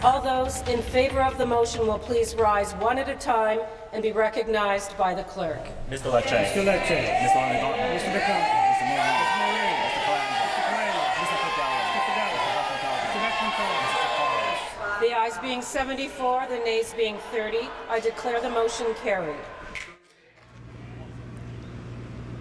All those in favor of the motion will please rise one at a time and be recognized by the clerk. Mr. Lecce. Mr. Lecce. Mr. Longadon. Mr. McCall. Mr. Moran. Mr. Moran. Mr. Colangelo. Mr. Fidello. Mr. Fidello. Mr. Buffalo. Mr. The ayes being 74, the nays being 30, I declare the motion carried.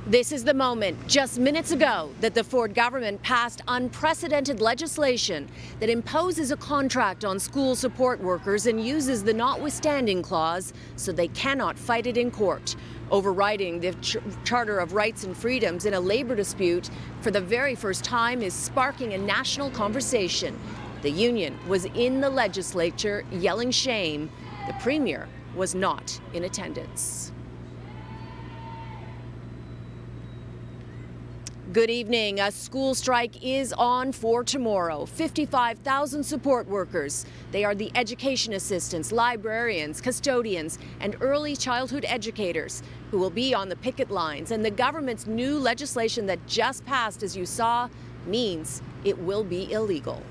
This is the moment, just minutes ago, that the Ford government passed unprecedented legislation that imposes a contract on school support workers and uses the notwithstanding clause so they cannot fight it in court. Overriding the Charter of Rights and Freedoms in a labor dispute for the very first time is sparking a national conversation. The union was in the legislature yelling shame. The premier was not in attendance. Good evening. A school strike is on for tomorrow. 55,000 support workers. They are the education assistants, librarians, custodians, and early childhood educators who will be on the picket lines. And the government's new legislation that just passed, as you saw, means it will be illegal.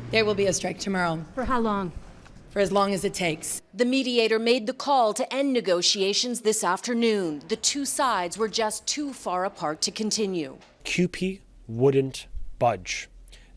There will be a strike tomorrow. For how long? For as long as it takes. The mediator made the call to end negotiations this afternoon. The two sides were just too far apart to continue. CUPE wouldn't budge.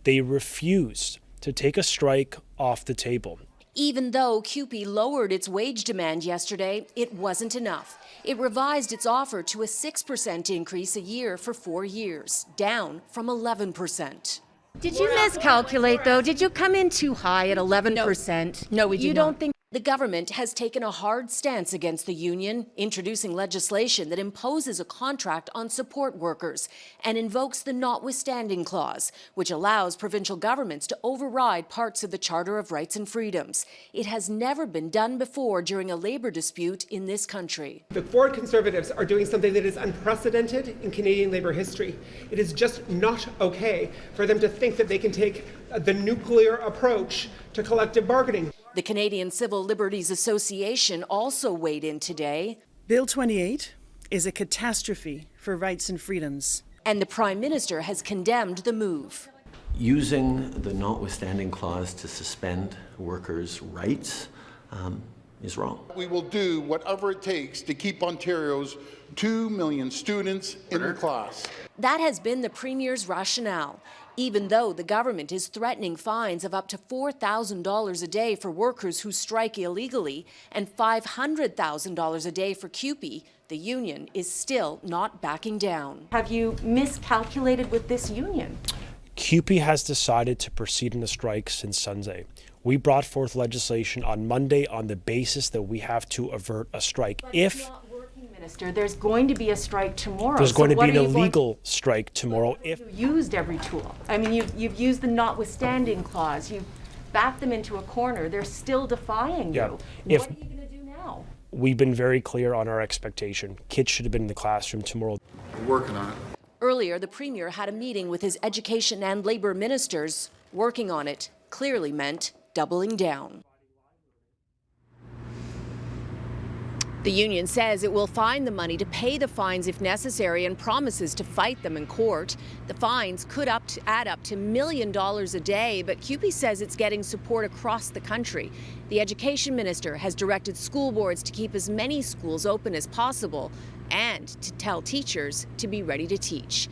They refused to take a strike off the table. Even though CUPE lowered its wage demand yesterday, it wasn't enough. It revised its offer to a 6% increase a year for 4 years, down from 11%. Did you miscalculate, though? Did you come in too high at 11%? No, we did You not. don't think the government has taken a hard stance against the union, introducing legislation that imposes a contract on support workers and invokes the notwithstanding clause, which allows provincial governments to override parts of the Charter of Rights and Freedoms. It has never been done before during a labor dispute in this country. The Ford Conservatives are doing something that is unprecedented in Canadian labour history. It is just not okay for them to think that they can take the nuclear approach to collective bargaining. The Canadian Civil Liberties Association also weighed in today. Bill 28 is a catastrophe for rights and freedoms. And the Prime Minister has condemned the move. Using the notwithstanding clause to suspend workers' rights is wrong. We will do whatever it takes to keep Ontario's 2 million students in the class. That has been the Premier's rationale, even though the government is threatening fines of up to $4,000 a day for workers who strike illegally and $500,000 a day for CUPE. The union is still not backing down. Have you miscalculated with this union? CUPE has decided to proceed in a strike since Sunday. We brought forth legislation on Monday on the basis that we have to avert a strike. If Minister, there's going to be a strike tomorrow. There's going to be an illegal strike tomorrow. If you used every tool, I mean, you've used the notwithstanding clause. You've backed them into a corner. They're still defying you. What are you going to do now? We've been very clear on our expectation. Kids should have been in the classroom tomorrow. We're working on it. Earlier, the Premier had a meeting with his education and labour ministers. Working on it clearly meant doubling down. The union says it will find the money to pay the fines if necessary and promises to fight them in court. The fines could add up to $1 million a day, but CUPE says it's getting support across the country. The education minister has directed school boards to keep as many schools open as possible and to tell teachers to be ready to teach.